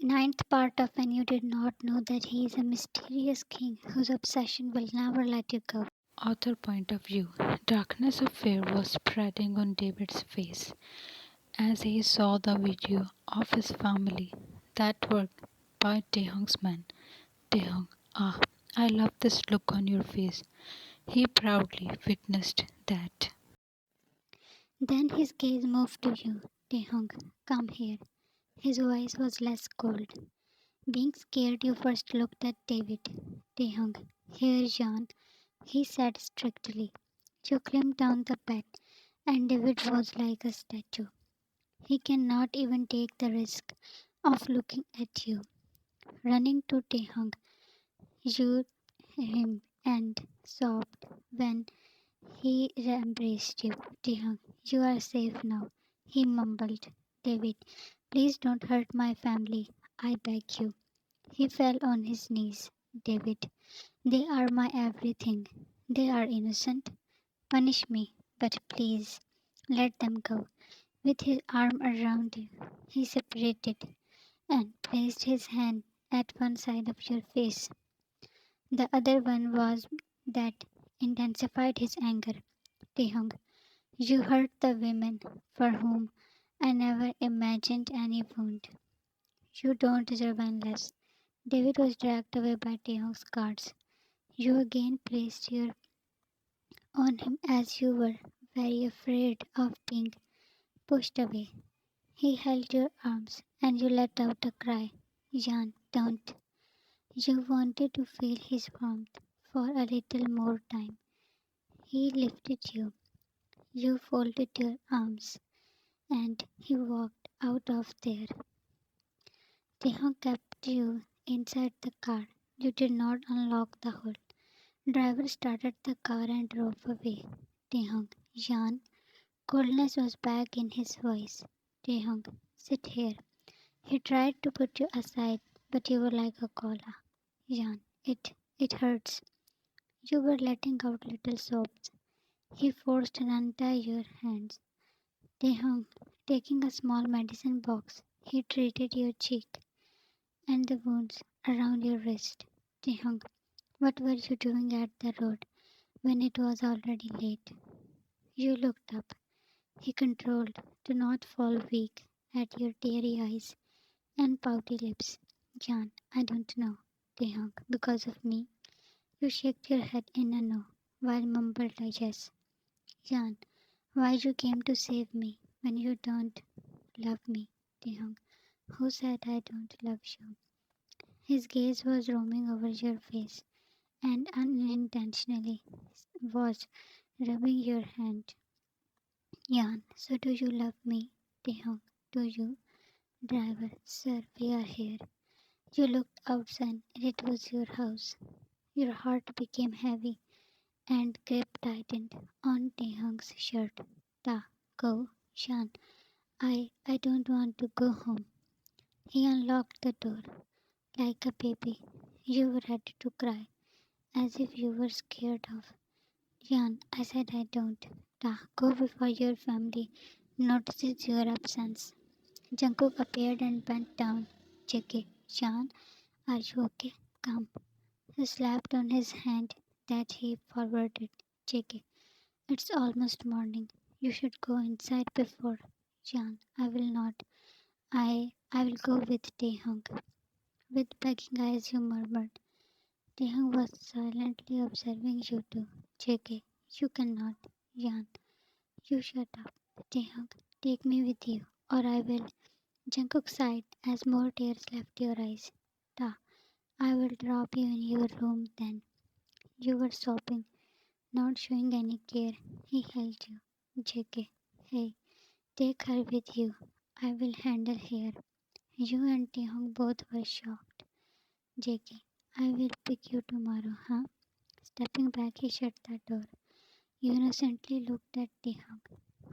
Ninth part of When You Did Not Know That He is a Mysterious King Whose Obsession Will Never Let You Go. Author point of view. Darkness of fear was spreading on David's face as he saw the video of his family that were by Taehyung's men. Taehyung, ah, I love this look on your face. He proudly witnessed that. Then his gaze moved to you. Taehyung, come here. His voice was less cold. Being scared, you first looked at David. Taehyung, here, John, he said strictly. You climbed down the bed, and David was like a statue. He cannot even take the risk of looking at you. Running to Taehyung, you him and sobbed when he embraced you. Taehyung, you are safe now, he mumbled. David, please don't hurt my family, I beg you. He fell on his knees. David, they are my everything. They are innocent. Punish me, but please let them go. With his arm around you, he separated and placed his hand at one side of your face. The other one was that intensified his anger. Taehyung, you hurt the women for whom I never imagined any wound. You don't deserve endless. David was dragged away by Taehyung's guards. You again placed your on him as you were very afraid of being pushed away. He held your arms and you let out a cry. Jan, don't. You wanted to feel his warmth for a little more time. He lifted you. You folded your arms and he walked out of there. Taehyung kept you inside the car. You did not unlock the hood. Driver started the car and drove away. Taehyung, Jan. Coldness was back in his voice. Taehyung, sit here. He tried to put you aside, but you were like a koala. Jan, it hurts. You were letting out little sobs. He forced to untie your hands. Taehyung, taking a small medicine box, he treated your cheek and the wounds around your wrist. Taehyung, what were you doing at the road when it was already late? You looked up. He controlled to not fall weak at your teary eyes and pouty lips. Jan, I don't know. Taehyung, because of me? You shook your head in a no, while mumbled a yes. Jan, why you came to save me when you don't love me? Taehyung, who said I don't love you? His gaze was roaming over your face and unintentionally was rubbing your hand. Jan, so do you love me? Taehyung, do you? Driver, sir, we are here. You looked outside, and it was your house. Your heart became heavy and grip tightened on Taehyung's shirt. Ta, go, Shan. I don't want to go home. He unlocked the door like a baby. You were ready to cry, as if you were scared of. Jan, I said I don't. Ta, go before your family notices your absence. Jungkook appeared and bent down. JK, Jan, are you okay? Come. He slapped on his hand that he forwarded. JK, it's almost morning. You should go inside before. Jan, I will not. I will go with Taehyung. With begging eyes you murmured. Taehyung was silently observing you too. JK, you cannot. Jan, you shut up. Taehyung, take me with you, or I will. Jungkook sighed as more tears left your eyes. Ta, I will drop you in your room then. You were sobbing, not showing any care. He held you. JK, hey, take her with you. I will handle her. You and Taehyung both were shocked. JK, I will pick you tomorrow, huh? Stepping back, he shut the door. You innocently looked at Taehyung,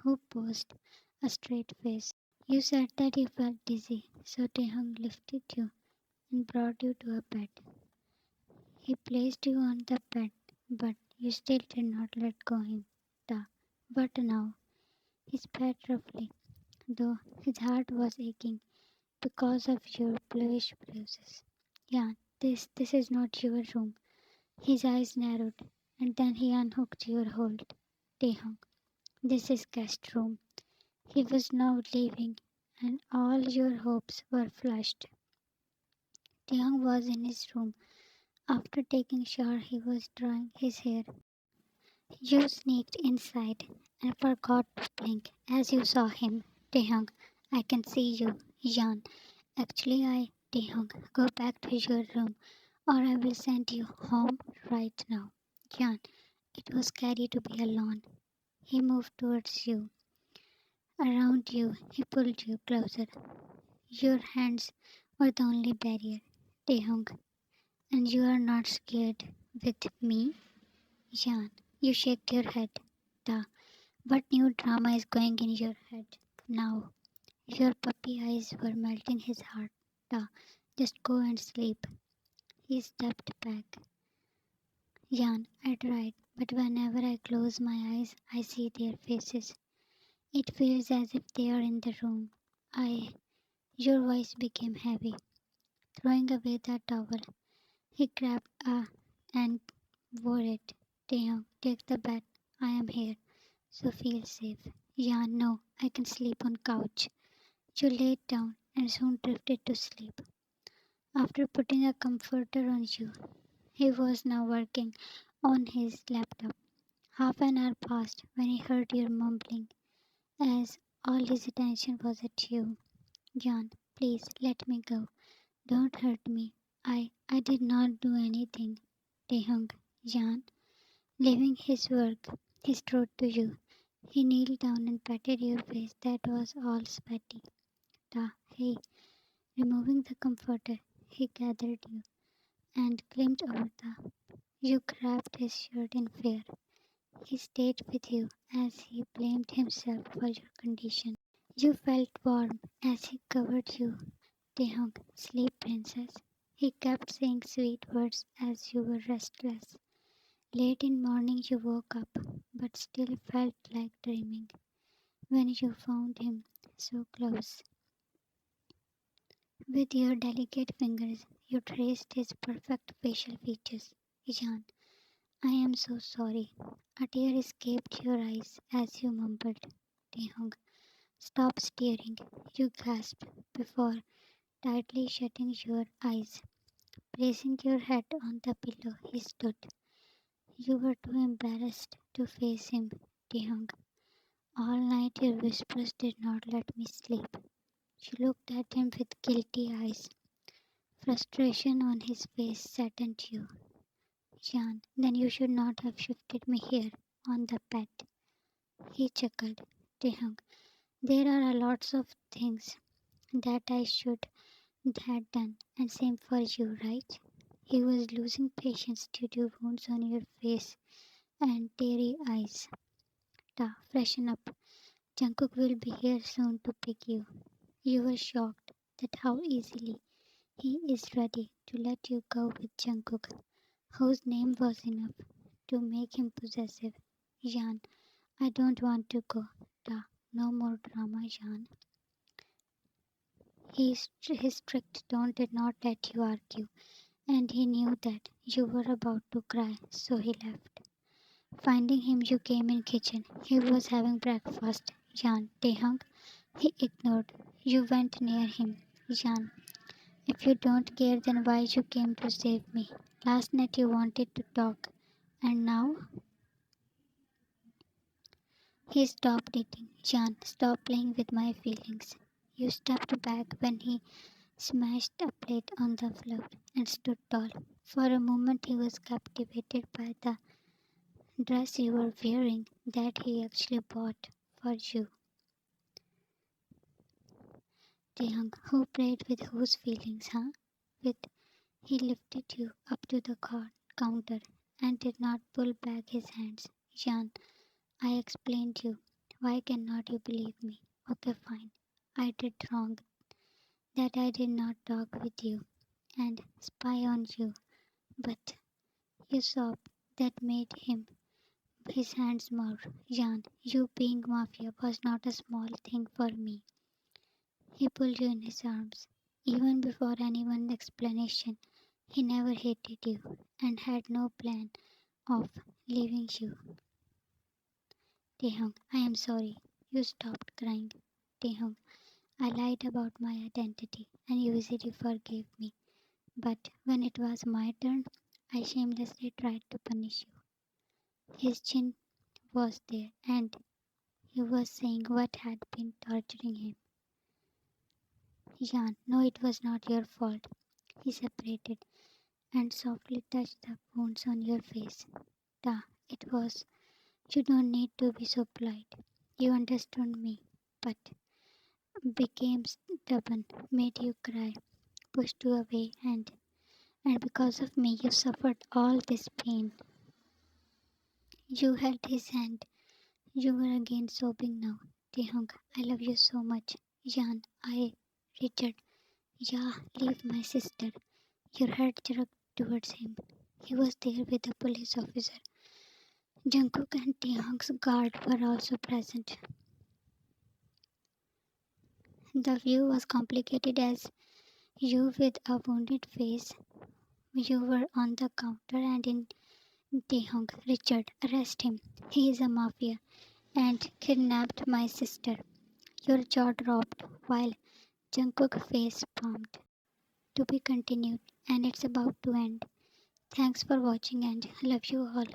who posed a straight face. You said that you felt dizzy, so Taehyung lifted you and brought you to a bed. He placed you on the bed, but you still did not let go him. Ta. But now, he spat roughly, though his heart was aching. because of your bluish bruises. Yeah, this is not your room. His eyes narrowed, and then he unhooked your hold. Taehyung, this is guest room. He was now leaving, and all your hopes were flushed. Taehyung was in his room. After taking shower, he was drying his hair. You sneaked inside and forgot to blink as you saw him. Taehyung, I can see you. Yan, actually Taehyung, go back to your room or I will send you home right now. Yan, it was scary to be alone. He moved towards you. Around you, he pulled you closer. Your hands were the only barrier. Taehyung, and you are not scared with me? Yan, you shake your head. Da, what new drama is going in your head now? Your puppy eyes were melting his heart. Da, just go and sleep. He stepped back. Yan, I tried, but whenever I close my eyes, I see their faces. It feels as if they are in the room. I. Your voice became heavy. Throwing away the towel, he grabbed and wore it. Taehyung, take the bed. I am here, so feel safe. Yan, no, I can sleep on couch. You laid down and soon drifted to sleep. After putting a comforter on you, he was now working on his laptop. Half an hour passed when he heard your mumbling, as all his attention was at you. Jan, please let me go. Don't hurt me. I did not do anything. Taehyung, Jan, leaving his work, he strode to you. He kneeled down and patted your face that was all sweaty. Hey, removing the comforter, he gathered you and climbed over the. You grabbed his shirt in fear. He stayed with you as he blamed himself for your condition. You felt warm as he covered you. Taehyung, sleep, princess. He kept saying sweet words as you were restless. Late in morning you woke up, but still felt like dreaming. When you found him so close, with your delicate fingers, you traced his perfect facial features. Jan, I am so sorry. A tear escaped your eyes as you mumbled. Taehyung, stop staring. You gasped before tightly shutting your eyes. Placing your head on the pillow, he stood. You were too embarrassed to face him, Taehyung. All night your whispers did not let me sleep. She looked at him with guilty eyes. Frustration on his face saddened you. Jan, then you should not have shifted me here on the bed. He chuckled. Taehyung, there are a lots of things that I should had done, and same for you, right? He was losing patience due to wounds on your face and teary eyes. Freshen up. Jungkook will be here soon to pick you. You were shocked that how easily he is ready to let you go with Jungkook, whose name was enough to make him possessive. Jan, I don't want to go. No more drama, Jan. His strict tone did not let you argue, and he knew that you were about to cry, so he left. Finding him, you came in kitchen. He was having breakfast. Jan, Taehyung, he ignored. You went near him. Jan, if you don't care, then why you came to save me? Last night you wanted to talk, and now he stopped eating. Jan, stop playing with my feelings. You stepped back when he smashed a plate on the floor and stood tall. For a moment he was captivated by the dress you were wearing that he actually bought for you. Taehyung, who played with whose feelings, huh? With he lifted you up to the counter and did not pull back his hands. Jan, I explained you. Why cannot you believe me? Okay, fine. I did wrong. That I did not talk with you and spy on you. But you sobbed. That made his hands more. Jan, you being mafia was not a small thing for me. He pulled you in his arms. Even before anyone's explanation, he never hated you and had no plan of leaving you. Taehyung, I am sorry. You stopped crying. Taehyung, I lied about my identity and you easily forgave me. But when it was my turn, I shamelessly tried to punish you. His chin was there and he was saying what had been torturing him. Jan, no, it was not your fault. He separated and softly touched the wounds on your face. Da, it was. You don't need to be so polite. You understood me, but became stubborn, made you cry, pushed you away, and because of me, you suffered all this pain. You held his hand. You were again sobbing now. Taehyung, I love you so much. Jan, Richard, yeah, leave my sister. Your head jerked towards him. He was there with a police officer. Jungkook and Taehyung's guard were also present. The view was complicated as you with a wounded face. You were on the counter and in Taehyung. Richard, arrest him. He is a mafia and kidnapped my sister. Your jaw dropped while Jungkook face palmed. To be continued, and it's about to end. Thanks for watching and love you all.